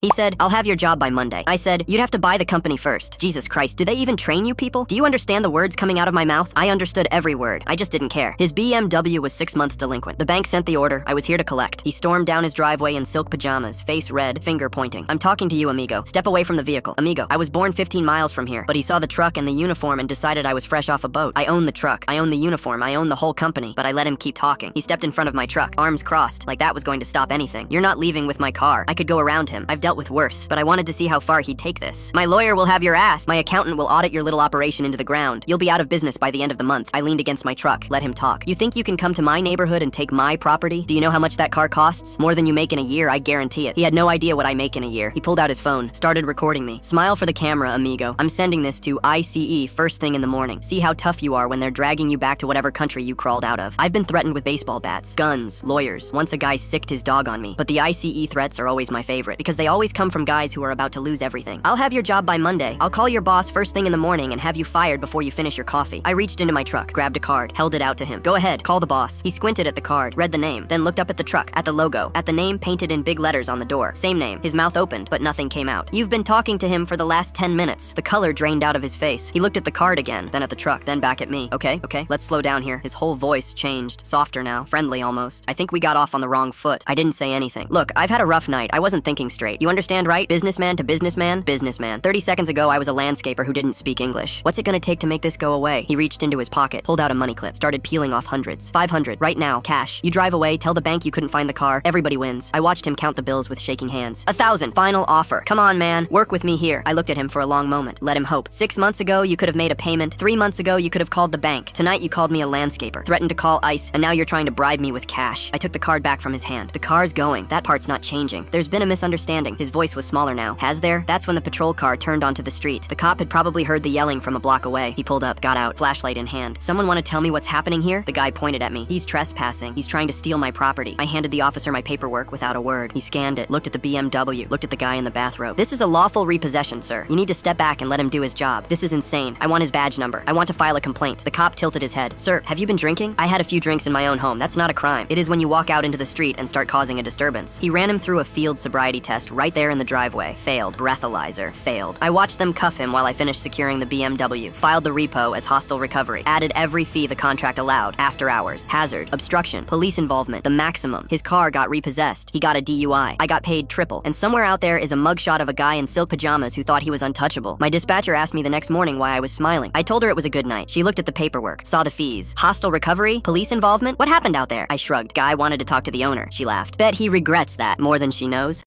He said, I'll have your job by Monday. I said, you'd have to buy the company first. Jesus Christ, do they even train you people? Do you understand the words coming out of my mouth? I understood every word. I just didn't care. His BMW was 6 months delinquent. The bank sent the order. I was here to collect. He stormed down his driveway in silk pajamas, face red, finger pointing. I'm talking to you, amigo. Step away from the vehicle. Amigo, I was born 15 miles from here, but he saw the truck and the uniform and decided I was fresh off a boat. I own the truck. I own the uniform. I own the whole company, but I let him keep talking. He stepped in front of my truck, arms crossed, like that was going to stop anything. You're not leaving with my car. I could go around him. I've dealt with worse, but I wanted to see how far he'd take this. My lawyer will have your ass. My accountant will audit your little operation into the ground. You'll be out of business by the end of the month. I leaned against my truck. Let him talk. You think you can come to my neighborhood and take my property? Do you know how much that car costs? More than you make in a year, I guarantee it. He had no idea what I make in a year. He pulled out his phone, started recording me. Smile for the camera, amigo. I'm sending this to ICE first thing in the morning. See how tough you are when they're dragging you back to whatever country you crawled out of. I've been threatened with baseball bats, guns, lawyers. Once a guy sicked his dog on me. But the ICE threats are always my favorite because they always come from guys who are about to lose everything. I'll have your job by Monday. I'll call your boss first thing in the morning and have you fired before you finish your coffee. I reached into my truck, grabbed a card, held it out to him. Go ahead, call the boss. He squinted at the card, read the name, then looked up at the truck, at the logo, at the name painted in big letters on the door. Same name. His mouth opened, but nothing came out. You've been talking to him for the last 10 minutes. The color drained out of his face. He looked at the card again, then at the truck, then back at me. Okay, let's slow down here. His whole voice changed, softer now, friendly almost. I think we got off on the wrong foot. I didn't say anything. Look, I've had a rough night. I wasn't thinking straight. You understand, right? Businessman to businessman? Businessman. 30 seconds ago, I was a landscaper who didn't speak English. What's it gonna take to make this go away? He reached into his pocket, pulled out a money clip, started peeling off hundreds. 500, right now, cash. You drive away, tell the bank you couldn't find the car, everybody wins. I watched him count the bills with shaking hands. 1,000, final offer. Come on, man, work with me here. I looked at him for a long moment, let him hope. 6 months ago, you could have made a payment. 3 months ago, you could have called the bank. Tonight, you called me a landscaper, threatened to call ICE, and now you're trying to bribe me with cash. I took the card back from his hand. The car's going. That part's not changing. There's been a misunderstanding. His voice was smaller now. Has there? That's when the patrol car turned onto the street. The cop had probably heard the yelling from a block away. He pulled up, got out, flashlight in hand. Someone want to tell me what's happening here? The guy pointed at me. He's trespassing. He's trying to steal my property. I handed the officer my paperwork without a word. He scanned it, looked at the BMW, looked at the guy in the bathrobe. This is a lawful repossession, sir. You need to step back and let him do his job. This is insane. I want his badge number. I want to file a complaint. The cop tilted his head. Sir, have you been drinking? I had a few drinks in my own home. That's not a crime. It is when you walk out into the street and start causing a disturbance. He ran him through a field sobriety test right there in the driveway. Failed. Breathalyzer. Failed. I watched them cuff him while I finished securing the BMW, filed the repo as hostile recovery, added every fee the contract allowed, after hours, hazard, obstruction, police involvement, the maximum. His car got repossessed. He got a DUI. I got paid triple. And somewhere out there is a mugshot of a guy in silk pajamas who thought he was untouchable. My dispatcher asked me the next morning why I was smiling. I told her it was a good night. She looked at the paperwork, saw the fees. Hostile recovery? Police involvement? What happened out there? I shrugged. Guy wanted to talk to the owner. She laughed. Bet he regrets that more than she knows.